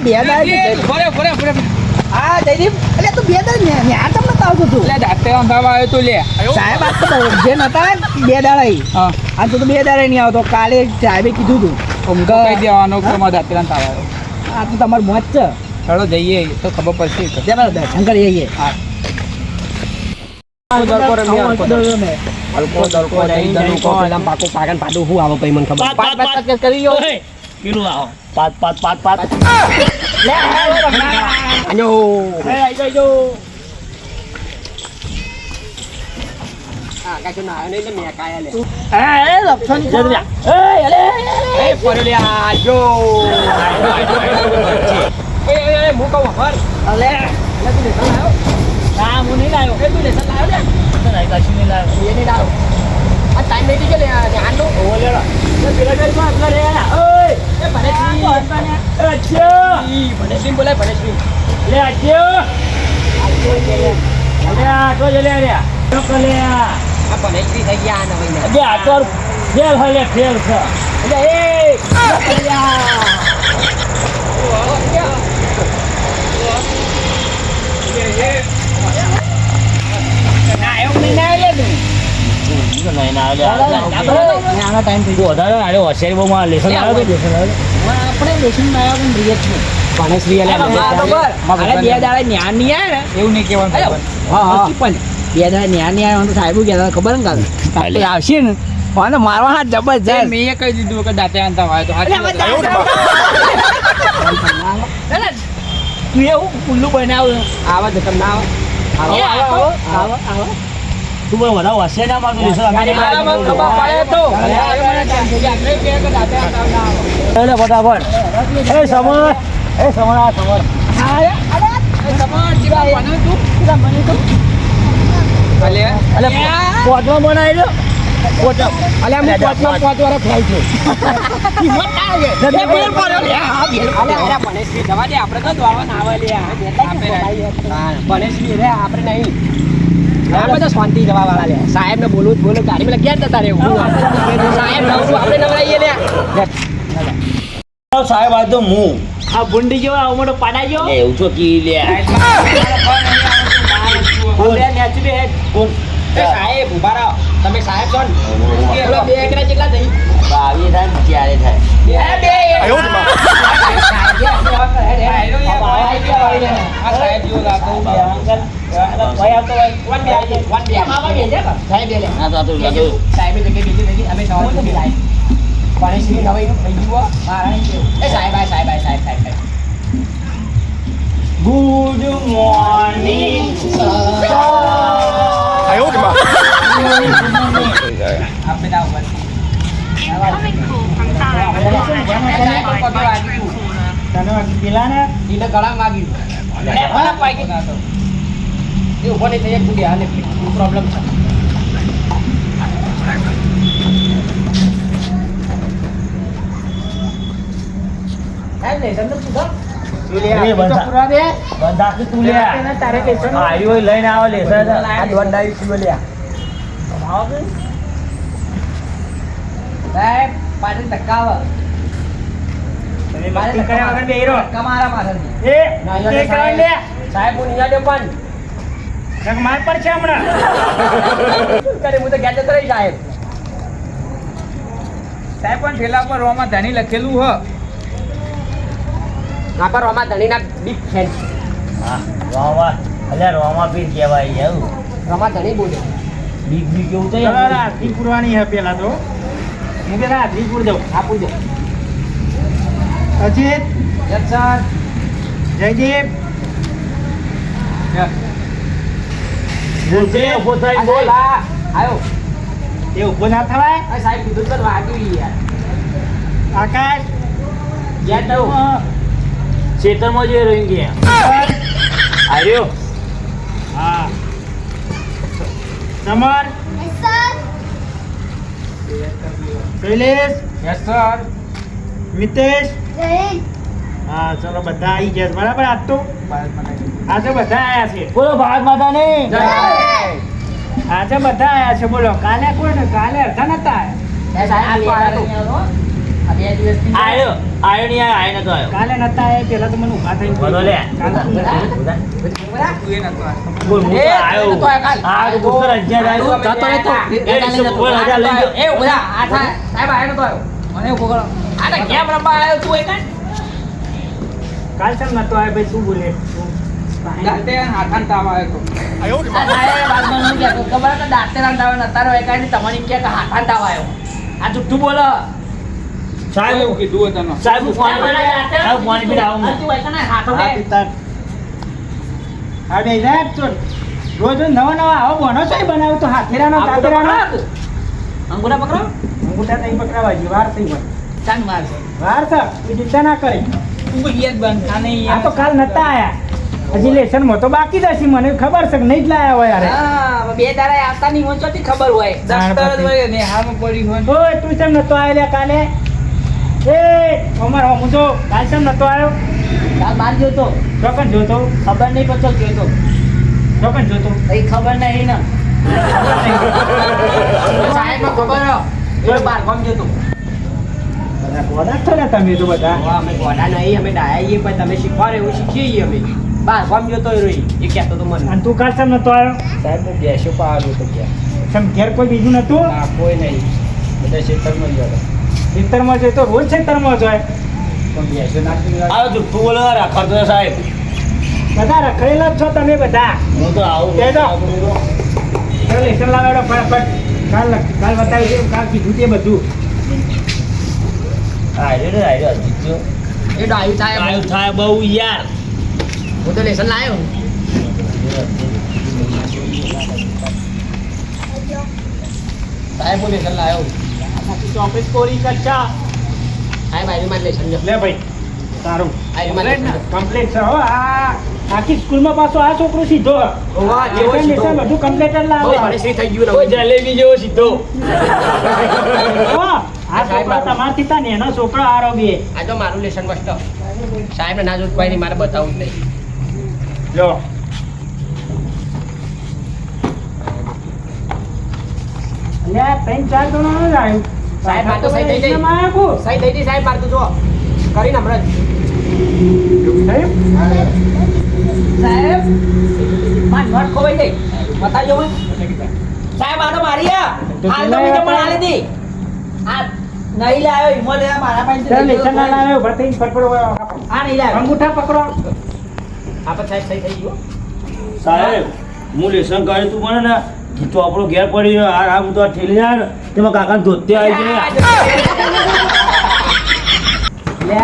બે દાડા ફરે હા જયદીપ એટલે તું બે દાડા ન્યા તમને આવતો તું એટલે દાંતે અંધાવા આવ્યો તો લે સાહેબ આ તો જે નતા ને બે દાડા હા આ તો બે દાડા નહીં આવતો કાલે સાહેબે કીધું તું કહી દેવાનો કે મારા દાંતે અંધાવા આવ્યો આ તો તમારું મોજ છે ચાલો જઈએ તો ખબર પડશે જરા દર્શન કરી જઈએ હા આવશે ને મારવા હાથ જબરજસ્ત મેં કહી દીધું કે દાંતે અંધાવા આવ્યો તું એવું ઉલ્લુ બનાવ્યું આવા જ તમને આવો તું બધા હોશે ના મારતો શાંતિ જવા વાળા લે સાહેબ ને બોલું ગાડી માં ક્યાં જતા રહેવું સાહેબ આપણે નવરાઈએ લે સાહેબ આ તો હું આ ભૂંડી જેવો આવો મોટો પાડા ગયો એવું છો કી લે સાહેબ ઉભા રહો તમે સાહેબ છો ને બે એકરા જેટલા થઈ આવી થાય ને ત્યારે થાય ગુડ મોર્નિંગ પ્રોબ્લેમ છે લઈને આવો લેસન પાટણ ધક્કા સાહેબ હું નિયા પણ માર પર છે હમણાં હું તો ગયા જતો રહી સાહેબ પણ ઠેલા પર રોમાં ધણી લખેલું હ આપા રોમા ધણીના બિગ ફેન રોમા પીર કહેવાય એવું રોમા ધણી બોલે બીક બીક એવું થઈ રાત્રિ પૂરવાની હે પેલા તો હું કે રાત્રિ પૂર દઉં આપું દઉં અજીત યસ સર જયદીપ ઉભો થાય બોલ આવ્યો એ ઉભો ના થવાય સાહેબ કીધું તો વાગ્યું યાર આકાશ યાદ દઉં ખેતરમાં જે રહી ગયા આવ્યો હા summer Shailesh yes sir Mitesh હા ચલો બધા આવી ગયા બરાબર આજ તો આજે બધા આયા છે બોલો ભારત માતા ને આજે બધા આયા છે બોલો કાલે કોઈ ને કાલે અડધા નતા આયા આ 2 દિવસથી આયો નહીં આયો નતો આયો કાલે નતા આયા પેલા તો મને ઊભા થઈને બોલો લે. કાલે તું નતો. તું એ નતો આવ્યો. બોલ હું તો આયો નતો આવ્યો કાલ. આ તો પુત્ર હજાર આયો જતો રહેતો. એ બોલ હજાર લઈ ગયો. એ ઉભા આ થાય સાહેબ આયો નતો આવ્યો મને ઉભો કરો આને કેમ રમવા આવ્યો તું એ કાંઈ કાલ કેમ નતો આયા ભાઈ શું બોલે દાંતે હાથાન તાવ આવ્યો તો આ સાહેબ બાદમાં નહીં કહેતો. ખબર છે કે દાંતે રાંધાવા નતા રહ્યો એ કારણે તમારે એમ કહે કે હાથાન તાવ આવ્યો. આ જુઠ્ઠું બોલો. સાહેબ એવું કીધું હતું સાહેબ હું પાણી પી સાહેબ પાણી પી આવું આ તું હોય કે ના, હાથો હા બે. પિતા હા બે સાહેબ તો રોજ નવા આવો બોનો છે બનાવ્યો તો હાથેરાનો તાતેરાનો અંગૂઠા પકડો. અંગૂઠા નહીં પકડાવા જી વાર થઈ હોય ચાલ માર છે. વાર સર એ ચિંતા ના કરી તું યાદ બંધ આ નહીં આ તો કાલ નતા આયા હજી લેસનમાં તો બાકી જ હશે મને ખબર છે કે નહીં જ લાયા હોય યાર હા, બે દાડા આવતા નહીં હોય ચોથી ખબર હોય. દફતર જ હોય ને હામાં પડી હોય ઓય તું કેમ નતો આયો કાલે એ અમાર હું તો કાલ કેમ નતો આવ્યો કાલ બાર જોતો ચોકન જોતો ખબર નહીં પડતો જોતો ચોકન જોતો એ ખબર નહીં ને સાહેબમાં ખબર હો. એ બાર ગામ જોતો. બધા ગોડા છો ને તમે તો બધા અમે ગોડા નહીં, અમે ડાયા છીએ, પણ તમે શીખવાડો એવું શીખીએ છીએ અમે. બાર ગામ જોતો એ રોઈ એ કહેતો તો મને. અને તું કાલ કેમ નતો આવ્યો સાહેબ હું બેસ્યો પાડું તો ગયા કેમ ઘેર કોઈ બીજું નતું ના કોઈ નહીં બધા ખેતરમાં ગયો હતો ખેતરમાં જોઈએ તો રોજ ખેતરમાં જોઈએ પણ બેસ્યો નાખી આવો જુઠ્ઠું બોલો રાખતો સાહેબ બધા રખડેલા જ છો તમે બધા હું તો આવું તે જો. ચાલો લેસન લાવેડો ફટાફટ કાલ બતાવી દે કાલ કીધું તે બધું આયો જીત્યો એ ડાયું થાય આયો થાય બહુ યાર હું તો લેસન લાવ્યો. સાહેબ હું લેસન લાવ્યો. ચોપડી કોરી કચ્ચા સાહેબ આયુ મારે લેસન જો. લે ભાઈ સારું આયુ મારે લેસન જો. કમ્પ્લીટ છે હો આ આખી સ્કૂલમાં પાછો આ છોકરો સીધો ઓવા, જેવો લેસન સીધો. બધું કમ્પ્લીટ જ બહુ લાવે ભણેશ્રી થઈ ગયું કોઈ ને. જલેબી જેવો સીધો હો, આ છોકરો તમારથી તા નેનો છોકરો હારો બે આ તો મારું લેસન મસ્ત. સાહેબ ના જોત કોઈ નહીં, મારે બતાવવું જ નહીં. લો લે 3-4 જણાનું જ આવ્યું સાહેબ, આ તો સહી થઈ ગઈ. એમાં આવ્યું કોણ? સહી થઈ ગઈ સાહેબ, મારે તો જો કરીને હમણાં જ. સાહેબ માર નોટ ખોવાઈ ગઈ. બતાવજો મને. સાહેબ આ તો મારી આ હાલ તો મેં પણ આલી હતી. આ નહીં લાવ્યો ઈમો લે મારા પાસે ચાલ લેસન ના લાવ્યો ભરતી ફટફટ આ નહીં લાવ્યો. અંગૂઠા પકડો આ પણ સાહેબ સહી થઈ ગયું. સાહેબ હું લેસન કર્યું તું મને ને તો આપણો ઘેર પડી ગયો આ હું તો આ ઠેલી જાય ને તેમાં કાકા ધોતે આવી છે લે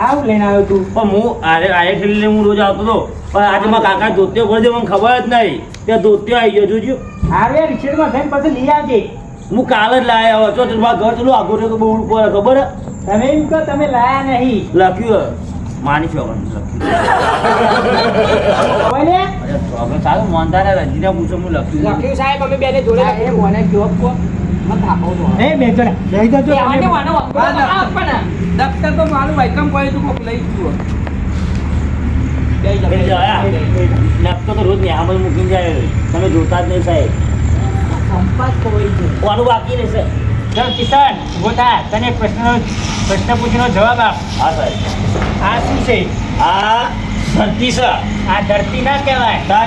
આવું લઈને આવ્યો તું પણ હું આરે ઠેલી લઈને હું રોજ આવતો હતો પણ આજે મારા કાકા ધોતે પડે મને ખબર જ નહીં ત્યાં ધોતે આવી ગયો જોજો હારે રિક્ષેડમાં થઈને પછી લઈ આવજે હું કાલ જ લાયા હતો તો મારા ઘર ચલો આગળ તો બહુ ઉપર ખબર હે? તમે એમ કહો તમે લાયા નહીં લખ્યું હે. માની ફેવવાનું લખ્યું બોલે આપણે સારું માનતા ને રંજીને પૂછો હું લખ્યું લખ્યું સાહેબ અમે બેને જોડે લખ્યું. મને જોબ કો મત આપો તો. એ બેજો ને બેહી જજો એ આને વાનો આપવાના. દફતર તો મારું વાયકમ પડ્યું તું કોક લઈ ગયું લેપટોપ તો રોજ ન્યામાં જ મૂકીને જાય તમે જોતા જ નહીં સાહેબ સંપાસ ખોવાઈ ગયો. આનું બાકી રહેશે ચાલ કિશન ગોતા તને પ્રશ્ન પૂછીનો જવાબ આપ હા સાહેબ આ શું છે આ ધરતી છે આ ધરતી ના કહેવાય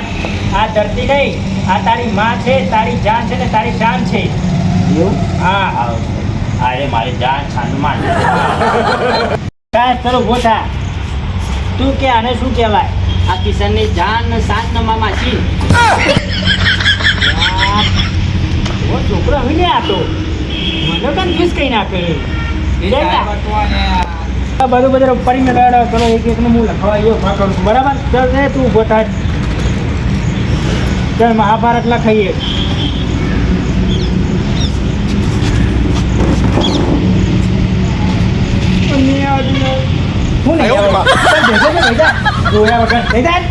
આ ધરતી નહીં આ તારી માં છે તારી જાન છે ને તારી શાન છે એવું હા અરે મારી જાન છાનમાં કાંઈ ચલો ગોતા તું કે આને શું કહેવાય આ કિશનની જાન સાત નંબર માછી. ઓ છોકરો હોય ને આ તો મને કન્ફ્યુઝ કઈ નાખે એ સાહેબ હતો અને બધું પડી ને લડો કરો એક એકને હું લખવા આવ્યો કરું છું બરાબર ચાલ રે તું ઉભો થાય ચાલ મહાભારત લખાઈએ હું નહીં જોયા વગર થઈ જાય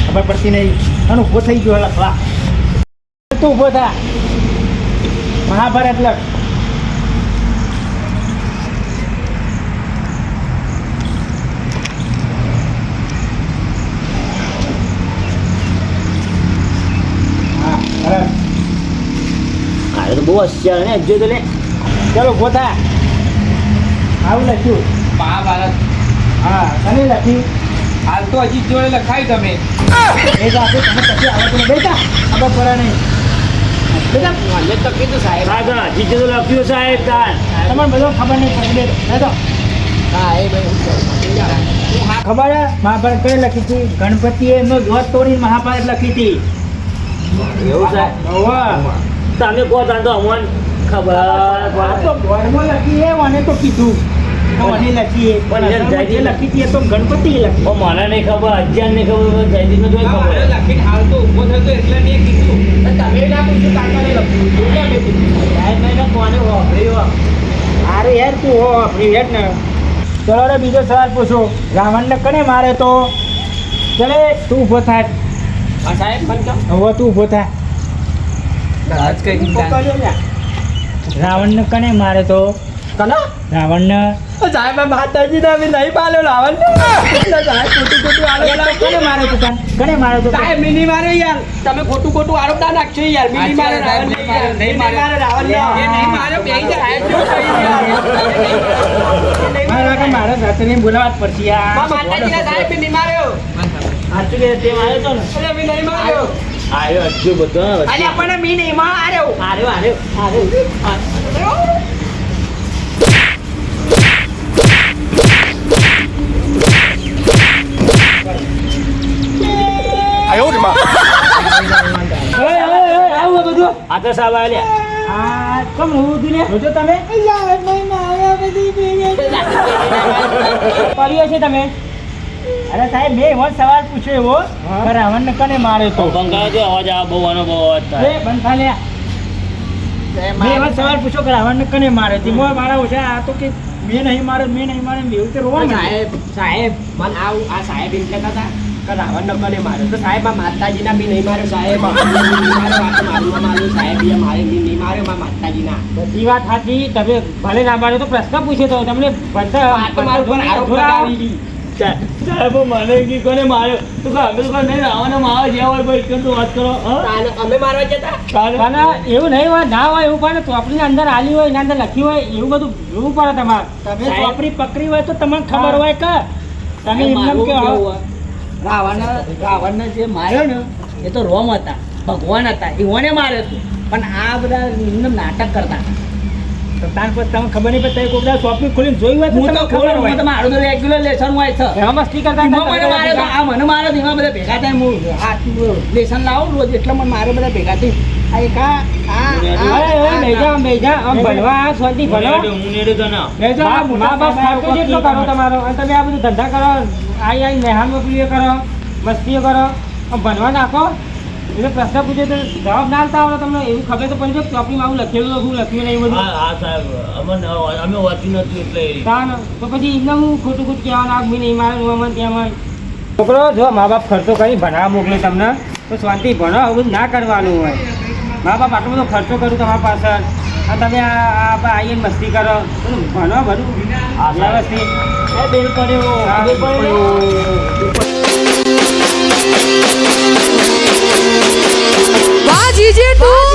ખબર પડતી નહીં અને ઉભો થઈ ગયો લખવા તું ઉભો થા મહાભારત લખ આ તો બહુ હોશિયાર ને જો તો લે ચલો ઉભો થા આવું લખ્યું મહાભારત હા તને લખ્યું હાલ તો હજી જોડે લખાય તમે એ તો આપણે તમે પછી આવડતું નહીં. બેટા ખબર પડે નહીં બેટા મને તો કીધું સાહેબ દાદા જીજે તો લખ્યું સાહેબ તાર તમને બધો ખબર નહીં પડી બેઠો સાહેબ ખબર હે મહાભારત કઈ લખી હતી ગણપતિએ એમનો ધ્વજ તોડીને મહાભારત લખી હતી એવું સાહેબ હોવે. તમે કહો તાર તો અમને ખબર આ તો ધ્વજમાં લખી એ મને તો કીધું તો મને લખી એ પણ પણ અસલમાં જે લખી હતી એ તો ગણપતિએ લખી ઓ મને નહીં ખબર અજ્ઞાન નહીં ખબર જયદીપને તો ખબર લખીને હાલ તો ઊભો થયો એટલે મેં કીધું તમે ના પૂછ્યું કાકાને લખ્યું એટલે મેં કીધું સાહેબ મેં કોને વાપર્યું અરે યાર તું હો આપણી હેડ ને ચલો રે બીજો સવાલ પૂછો રાવણને કને મારે તો ચલે તું ઊભો થાય હા સાહેબ મને કહો હવે તું ઊભો થાય આજ કઈ દીધા રાવણને કને મારે તો કનો રાવણને સાહેબ માતાજી ને નહીં પાલ્યો લાવણ સાહેબ ખોટું ખોટું આરોપ કને મારે તો તને? કને મારે તો સાહેબ મિની માર્યો યાર તમે ખોટું ખોટું આરોપ ના નાખશો યાર મિની માર્યો રાવણ નહીં માર્યો રાવણ એ નહીં માર્યો બે સાહેબ મારે લાગે મારે સાથે નહીં બોલાવા જ પડશે યાર માતાજી ના સાહેબ નહીં માર્યો સાચું કે તે મારે તો ને અરે મી નહીં માર્યો આવ્યો હજુ બધો અરે આપણને મી નહીં માર્યો આવું બધું આ તો સાહેબ આવ્યા આ કેમ હોવું હતું ને જોજો તમે પડ્યો છે તમે અરે સાહેબ મેં એવો જ સવાલ પૂછ્યો એવો કે રાવણને કને મારે તો બંગાળ જો અવાજ આ બહુ આનો બહુ અવાજ એ થાય બંધ થા લ્યા. મેં એવો જ સવાલ પૂછ્યો કે રાવણને કને મારે છે મોય મારા ઓછા આ તો કે મેં નહીં મારે એવું તો રોવા માંડ્યું. સાહેબ મને આ સાહેબ એટલે કહેતા કે રાવણ કને માર્યો તો સાહેબ આ માતાજીના બી નહીં માર્યો સાહેબ માર્યો સાહેબ એ મારે બી નહીં માર્યો મારા માતાજીના બધી વાત સાચી તમે ભલે ના મારે તો પ્રશ્ન પૂછ્યો તો તમને આ તો મારો પર આરોપ લગાવી સાહેબ મને કી કોને માર્યો તો કે અમે તો નહીં રાવણ મારે જે હોય કોઈ કેમ તો વાત કરો અમે મારવા જતા પણ એવું નહીં હોય ના હોય એવું પણ ચોપડીની અંદર આલી હોય એના અંદર લખ્યું હોય એવું બધું જોવું પડે તમારે તમે સાહેબ. ચોપડી પકડી હોય તો તમને ખબર હોય કે તમે એમને કે રાવણને જે માર્યો ને એ તો રોમ હતા ભગવાન હતા એઓને માર્યો હતો પણ આ બધા એમને નાટક કરતા તો તાર પર તમને ખબર નહીં પડે કોઈ બધા ચોપડી ખોલીને જોયું હોય તો હું તમને તો ખબર હોય મારું તો રેગ્યુલર લેસન હોય છે એમાં મસ્તી કરતા એમાં મને માર્યો તો આ મને માર્યો તો એમાં બધા ભેગા થાય હું આ લેસન લાવું રોજ એટલે મને મારે બધા ભેગા થઈ આ એક બેજા આમ ભણવા આ સ્વાદી ભણો હું નેડે તો ના બેજા મા બાપ ખર્ચો જેટલો કરો તમારો અને તમે આ બધું ધંધા કરો આઈ મહેમાનમાં પ્રિય કરો મસ્તીઓ કરો આમ ભણવા નાખો એટલે પ્રશ્ન પૂછે તો જવાબ ના આવતા આવડે તમને એવું ખબર તો પડી જાય ચોપડીમાં આવું લખેલું શું લખ્યું નહીં બધું હા સાહેબ અમે વાંચ્યું નથી એટલે તાન તો પછી એમને હું ખોટું ખોટું કહેવાનું આ નહીં મારે અમન ત્યાં છોકરો જો મા બાપ ખર્ચો કરી ભણાવવા મોકલે તમને તો શાંતિ ભણો આવું બધું ના કરવાનું હોય મા બાપ આટલો બધો ખર્ચો કરું તમારા પાછળ અને તમે આવીને મસ્તી કરો ભણો બધું વ્યવસ્થિત બિલ પડ્યો બિલ પડ્યો વાહ જીજે તું